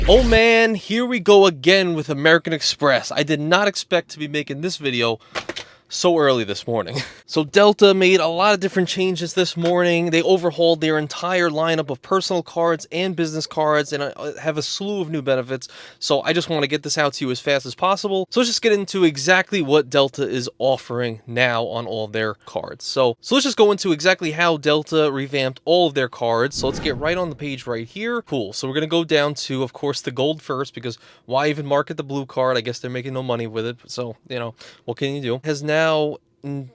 Oh man, here we go again with American Express. I did not expect to be making this video so early this morning. So Delta made a lot of different changes this morning. They overhauled their entire lineup of personal cards and business cards and have a slew of new benefits. So I just want to get this out to you as fast as possible. So let's just get into exactly what Delta is offering now on all of their cards. So let's just go into exactly how Delta revamped all of their cards. So let's get right on the page right here. Cool. So we're going to go down to, of course, the gold first, because why even market the blue card? I guess they're making no money with it. So, you know, what can you do? Has now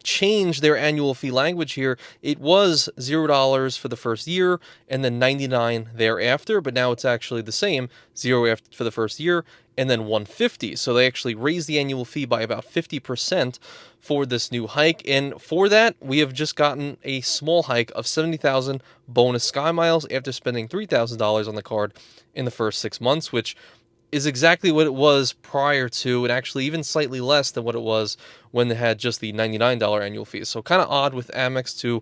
changed their annual fee language here. It was $0 for the first year and then $99 thereafter, but now it's actually the same, $0 for the first year and then $150. So they actually raised the annual fee by about 50% for this new hike, and for that we have just gotten a small hike of 70,000 bonus Sky Miles after spending $3,000 on the card in the first 6 months, which is exactly what it was prior to, and actually even slightly less than what it was when they had just the $99 annual fee. So kind of odd with Amex to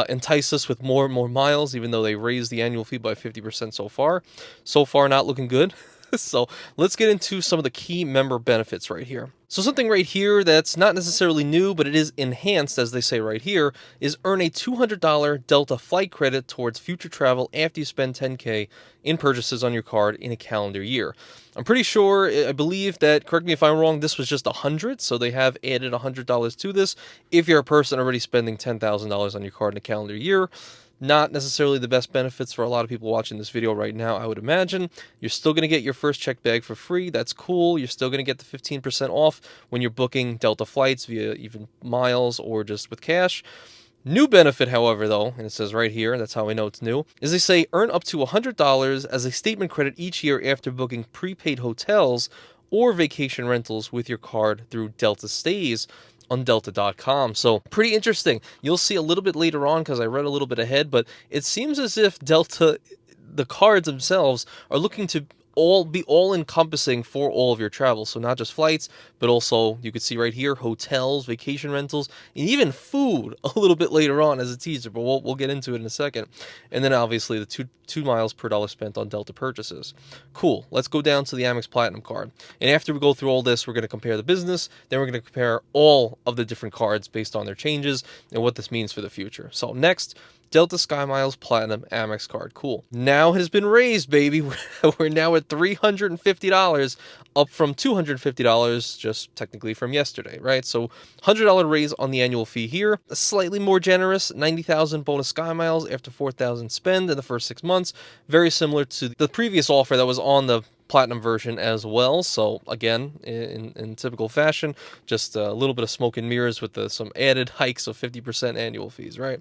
entice us with more and more miles, even though they raised the annual fee by 50% so far. So far, not looking good. So let's get into some of the key member benefits right here. So something right here that's not necessarily new, but it is enhanced, as they say right here, is earn a $200 Delta flight credit towards future travel after you spend $10K in purchases on your card in a calendar year. I'm pretty sure, I believe that, correct me if I'm wrong, this was just $100, so they have added $100 to this if you're a person already spending $10,000 on your card in a calendar year. Not necessarily the best benefits for a lot of people watching this video right now, I would imagine. You're still going to get your first check bag for free. That's cool. You're still going to get the 15% off when you're booking Delta flights via even miles or just with cash. New benefit, however, though, and it says right here, that's how I know it's new, is they say earn up to $100 as a statement credit each year after booking prepaid hotels or vacation rentals with your card through Delta Stays on Delta.com. So pretty interesting. You'll see a little bit later on, because I read a little bit ahead, but it seems as if Delta, the cards themselves, are looking to be all encompassing for all of your travel. So not just flights, but also, you could see right here, hotels, vacation rentals, and even food a little bit later on as a teaser, but we'll get into it in a second. And then obviously the two miles per dollar spent on Delta purchases. Cool. Let's go down to the Amex Platinum card. And after we go through all this, we're going to compare the business, then we're going to compare all of the different cards based on their changes and what this means for the future. So next, Delta Sky Miles Platinum Amex card. Cool. Now it has been raised, baby. We're now at $350, up from $250 just technically from yesterday, right? So $100 raise on the annual fee here. Slightly more generous, 90,000 bonus Sky Miles after 4,000 spend in the first 6 months. Very similar to the previous offer that was on the Platinum version as well. So again, in typical fashion, just a little bit of smoke and mirrors with some added hikes of 50% annual fees, right?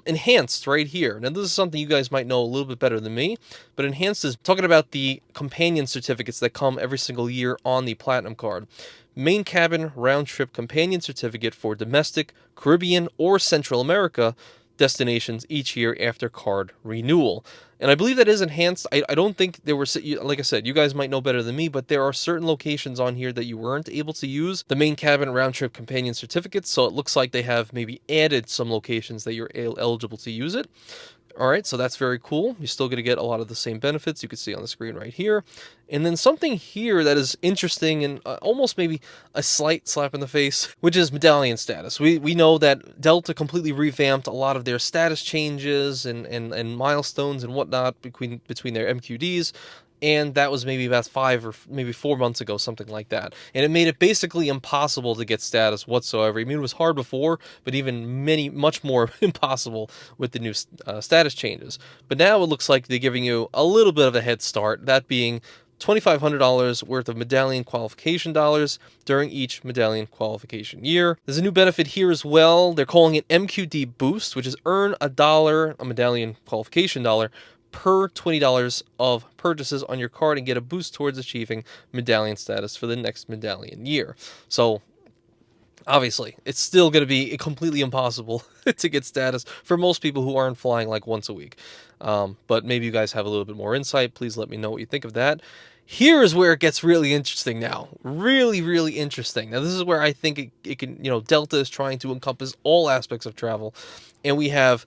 Enhanced right here. Now, this is something you guys might know a little bit better than me, but Enhanced is talking about the companion certificates that come every single year on the Platinum card. Main cabin round trip companion certificate for domestic, Caribbean, or Central America destinations each year after card renewal. And I believe that is enhanced. I don't think there were, like I said, you guys might know better than me, but there are certain locations on here that you weren't able to use the main cabin round trip companion certificates. So it looks like they have maybe added some locations that you're eligible to use it. All right, so that's very cool. You're still going to get a lot of the same benefits you can see on the screen right here. And then something here that is interesting and almost maybe a slight slap in the face, which is medallion status. We know that Delta completely revamped a lot of their status changes and milestones and whatnot between their MQDs. And that was maybe about 5 or maybe 4 months ago, something like that. And it made it basically impossible to get status whatsoever. I mean, it was hard before, but even much more impossible with the new status changes. But now it looks like they're giving you a little bit of a head start, that being $2,500 worth of medallion qualification dollars during each medallion qualification year. There's a new benefit here as well. They're calling it MQD Boost, which is earn a medallion qualification dollar, per $20 of purchases on your card and get a boost towards achieving medallion status for the next medallion year. So obviously, it's still going to be completely impossible to get status for most people who aren't flying like once a week. But maybe you guys have a little bit more insight. Please let me know what you think of that. Here's where it gets really interesting now. Really, really interesting. Now, this is where I think it can, Delta is trying to encompass all aspects of travel. And we have,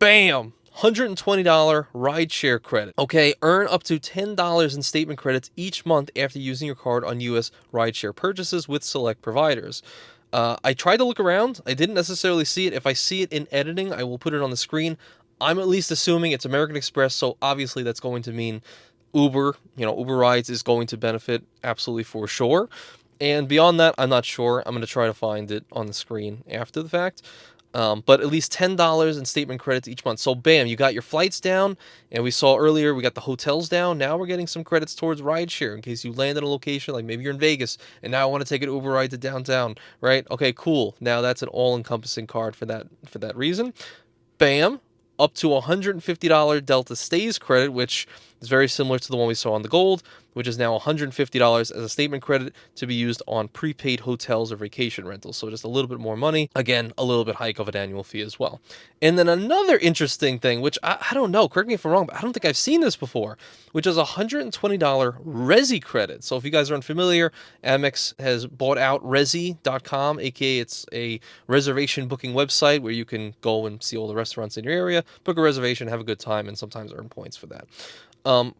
bam, $120 rideshare credit. Okay, earn up to $10 in statement credits each month after using your card on U.S. rideshare purchases with select providers. I tried to look around. I didn't necessarily see it. If I see it in editing, I will put it on the screen. I'm at least assuming it's American Express, so obviously that's going to mean Uber. Uber Rides is going to benefit absolutely for sure. And beyond that, I'm not sure. I'm going to try to find it on the screen after the fact. But at least $10 in statement credits each month. So bam, you got your flights down, and we saw earlier we got the hotels down. Now we're getting some credits towards rideshare in case you land in a location, like maybe you're in Vegas, and now I want to take an Uber ride to downtown, right? Okay, cool. Now that's an all-encompassing card for that reason. Bam, up to $150 Delta Stays credit, which is very similar to the one we saw on the Gold, which is now $150 as a statement credit to be used on prepaid hotels or vacation rentals. So just a little bit more money. Again, a little bit hike of an annual fee as well. And then another interesting thing, which I don't know, correct me if I'm wrong, but I don't think I've seen this before, which is $120 Resi credit. So if you guys are unfamiliar, Amex has bought out Resi.com, aka it's a reservation booking website where you can go and see all the restaurants in your area, book a reservation, have a good time, and sometimes earn points for that.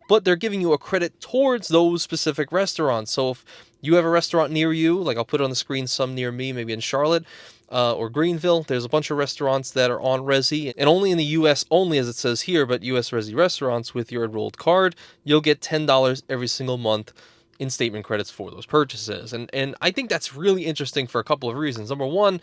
But they're giving you a credit towards those specific restaurants. So if you have a restaurant near you, like I'll put on the screen some near me, maybe in Charlotte or Greenville, there's a bunch of restaurants that are on Resi, and only in the U.S. only, as it says here, but U.S. Resi restaurants with your enrolled card, you'll get $10 every single month in statement credits for those purchases. And I think that's really interesting for a couple of reasons. Number one,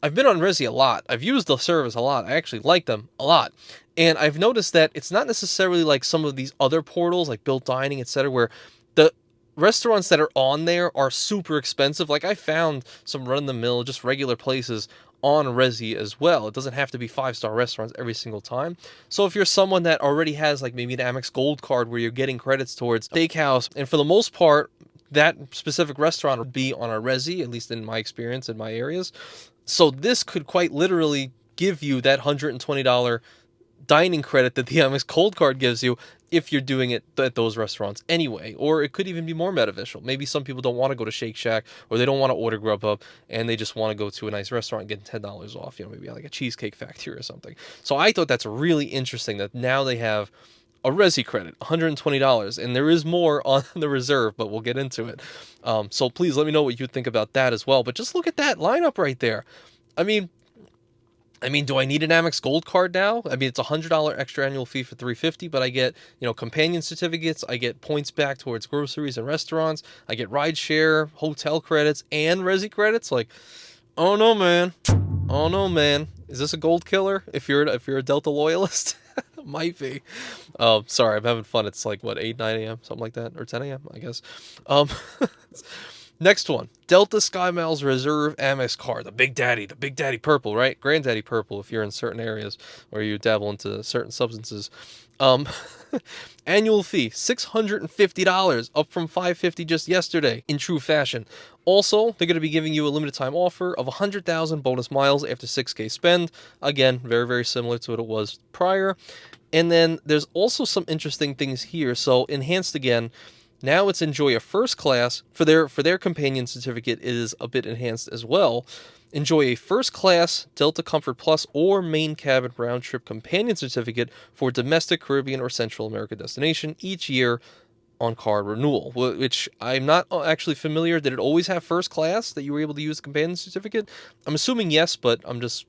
I've been on Resi a lot. I've used the service a lot. I actually like them a lot. And I've noticed that it's not necessarily like some of these other portals, like Built Dining, etc., where the restaurants that are on there are super expensive. Like I found some run-of-the-mill, just regular places on Resi as well. It doesn't have to be 5-star restaurants every single time. So if you're someone that already has like maybe an Amex Gold card where you're getting credits towards steakhouse, and for the most part, that specific restaurant would be on a Resi, at least in my experience in my areas. So this could quite literally give you that $120 dining credit that the Amex Gold card gives you if you're doing it at those restaurants anyway. Or it could even be more beneficial. Maybe some people don't want to go to Shake Shack, or they don't want to order Grubhub, and they just want to go to a nice restaurant and get $10 off, maybe like a Cheesecake Factory or something. So I thought that's really interesting that now they have a Resi credit, $120, and there is more on the reserve, but we'll get into it. So please let me know what you think about that as well. But just look at that lineup right there. I mean, do I need an Amex Gold card now? I mean, it's $100 extra annual fee for $350, but I get, companion certificates. I get points back towards groceries and restaurants. I get rideshare, hotel credits, and Resi credits. Like, oh no, man. Oh no, man. Is this a gold killer? If you're a Delta loyalist, might be. Sorry, I'm having fun. It's like what, 8, 9 a.m., something like that, or 10 a.m. I guess. Next one, Delta SkyMiles Reserve Amex card, the Big Daddy purple, right? Granddaddy purple if you're in certain areas or you dabble into certain substances. Annual fee, $650, up from $550 just yesterday, in true fashion. Also, they're going to be giving you a limited time offer of 100,000 bonus miles after 6K spend. Again, very, very similar to what it was prior. And then there's also some interesting things here. So enhanced again. Now it's enjoy a first class, for their companion certificate is a bit enhanced as well. Enjoy a first class Delta Comfort Plus or main cabin round trip companion certificate for domestic, Caribbean, or Central America destination each year on card renewal, which I'm not actually familiar. Did it always have first class that you were able to use the companion certificate? I'm assuming yes, but I'm just,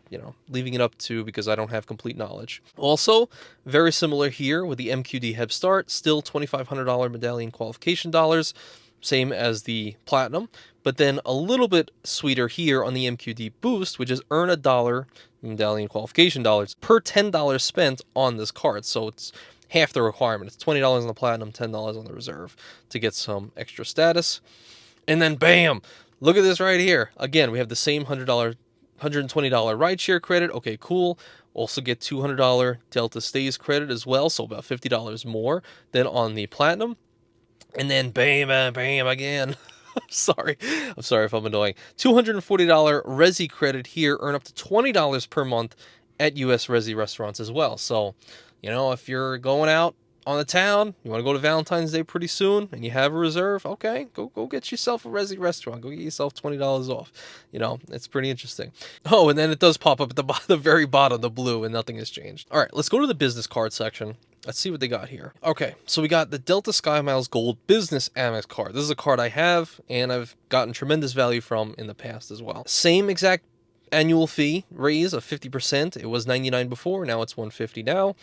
leaving it up to because I don't have complete knowledge. Also, very similar here with the MQD Head Start, still $2,500 medallion qualification dollars, same as the Platinum, but then a little bit sweeter here on the MQD Boost, which is earn $1 medallion qualification dollars per $10 spent on this card. So it's half the requirement. It's $20 on the Platinum, $10 on the Reserve to get some extra status. And then bam, look at this right here. Again, we have the same $120 rideshare credit. Okay, cool. Also get $200 Delta Stays credit as well, so about $50 more than on the Platinum. And then bam, bam, bam again. I'm sorry if I'm annoying. $240 Resi credit here. Earn up to $20 per month at U.S. Resi restaurants as well. So, if you're going out on the town, you want to go to Valentine's Day pretty soon, and you have a reserve, okay, go get yourself a Resi restaurant. Go get yourself $20 off. You know, it's pretty interesting. Oh, and then it does pop up at the very bottom, the blue, and nothing has changed. All right, let's go to the business card section. Let's see what they got here. Okay, so we got the Delta Sky Miles Gold Business Amex card. This is a card I have, and I've gotten tremendous value from in the past as well. Same exact annual fee raise of 50%. It was $99 before, now it's $150 now.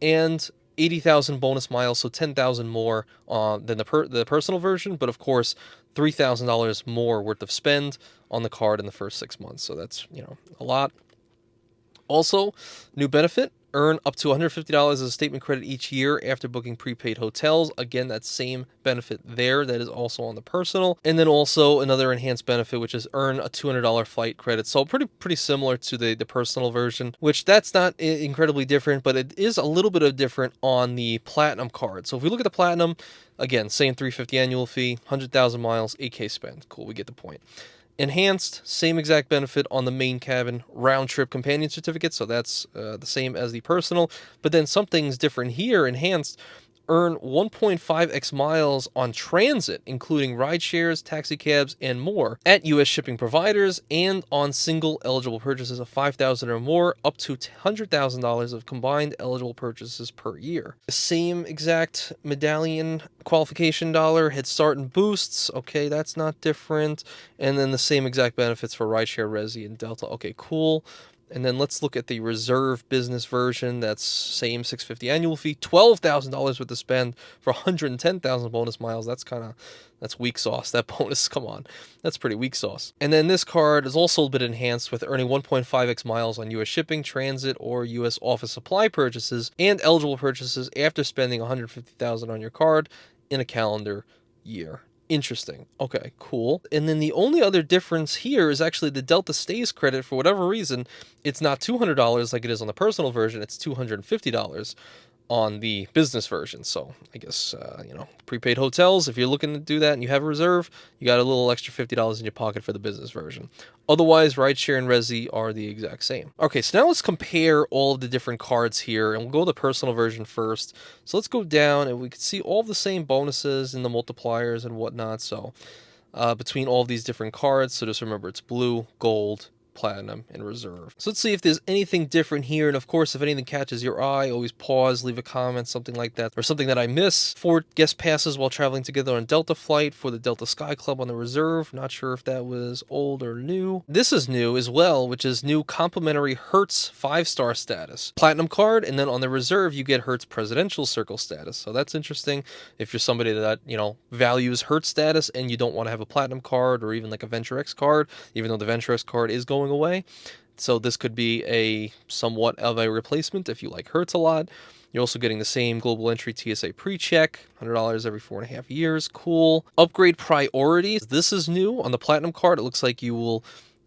And 80,000 bonus miles, so 10,000 more than the personal version, but of course $3,000 more worth of spend on the card in the first 6 months. So that's, you know, a lot. Also, new benefit, earn up to $150 as a statement credit each year after booking prepaid hotels. Again, that same benefit there that is also on the personal. And then also another enhanced benefit, which is earn a $200 flight credit. So pretty similar to the personal version, which that's not incredibly different, but it is a little bit of different on the platinum card. So if we look at the platinum, again, same $350 annual fee, 100,000 miles, 8K spend. Cool, we get the point. Enhanced, same exact benefit on the main cabin round trip companion certificate, so that's the same as the personal, but then something's different here. Enhanced, earn 1.5x miles on transit, including ride shares, taxi cabs, and more at U.S. shipping providers, and on single eligible purchases of $5,000 or more, up to $100,000 of combined eligible purchases per year. The same exact medallion qualification dollar, head start and boosts. Okay, that's not different. And then the same exact benefits for rideshare, Resi, and Delta. Okay, cool. And then let's look at the reserve business version. That's same $650 annual fee, $12,000 worth of spend for 110,000 bonus miles. That's weak sauce. That bonus, come on, that's pretty weak sauce. And then this card is also a bit enhanced with earning 1.5x miles on U.S. shipping, transit, or U.S. office supply purchases and eligible purchases after spending 150,000 on your card in a calendar year. Interesting. Okay, cool. And then the only other difference here is actually the Delta Stays credit. For whatever reason, it's not $200 like it is on the personal version. It's $250 on the business version. So I guess, you know, prepaid hotels, if you're looking to do that and you have a reserve, you got a little extra $50 in your pocket for the business version. Otherwise, rideshare and Resi are the exact same. Okay, so now let's compare all of the different cards here, and we'll go to the personal version first. So let's go down, and we can see all the same bonuses and the multipliers and whatnot. So between all of these different cards, so just remember it's blue, gold, platinum, and reserve. So let's see if there's anything different here, and of course if anything catches your eye, always pause, leave a comment, something like that, or something that I miss. 4 guest passes while traveling together on Delta flight for the Delta Sky Club on the reserve. Not sure if that was old or new. This is new as well, which is new complimentary Hertz 5-star status platinum card, and then on the reserve you get Hertz Presidential Circle status. So that's interesting if you're somebody that, you know, values Hertz status and you don't want to have a platinum card or even like a VentureX card, even though the VentureX card is going away. So this could be a somewhat of a replacement if you like Hertz a lot. You're also getting the same global entry TSA pre-check, $100 every 4.5 years. Cool. Upgrade priorities. This is new on the platinum card. It looks like you will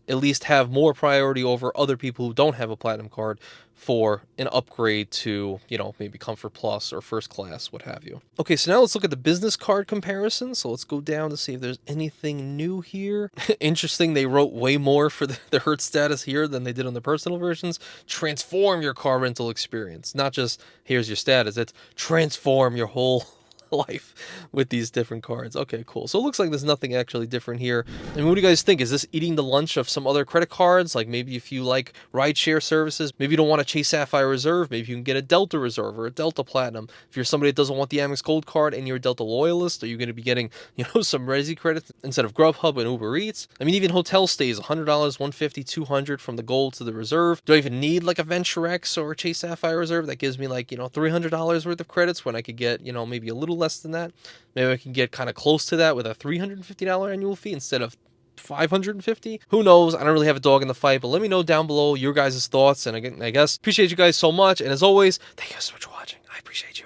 at least have more priority over other people who don't have a platinum card for an upgrade to, you know, maybe Comfort Plus or First Class, what have you. Okay, so now let's look at the business card comparison. So let's go down to see if there's anything new here. Interesting, they wrote way more for the Hertz status here than they did on the personal versions. Transform your car rental experience. Not just, here's your status, it's transform your whole life with these different cards. Okay, cool. So it looks like there's nothing actually different here. I mean, what do you guys think? Is this eating the lunch of some other credit cards? Like maybe if you like rideshare services, maybe you don't want to chase Sapphire Reserve, maybe you can get a Delta Reserve or a Delta Platinum. If you're somebody that doesn't want the Amex Gold card and you're a Delta loyalist, are you going to be getting, you know, some Resi credits instead of Grubhub and Uber Eats? I mean, even hotel stays, $100, $150, $200 from the Gold to the Reserve. Do I even need like a VentureX or a Chase Sapphire Reserve that gives me like, you know, $300 worth of credits when I could get, you know, maybe a little less than that? Maybe I can get kind of close to that with a $350 annual fee instead of $550. Who knows? I don't really have a dog in the fight, but let me know down below your guys' thoughts. And again, I guess appreciate you guys so much. And as always, thank you so much for watching. I appreciate you.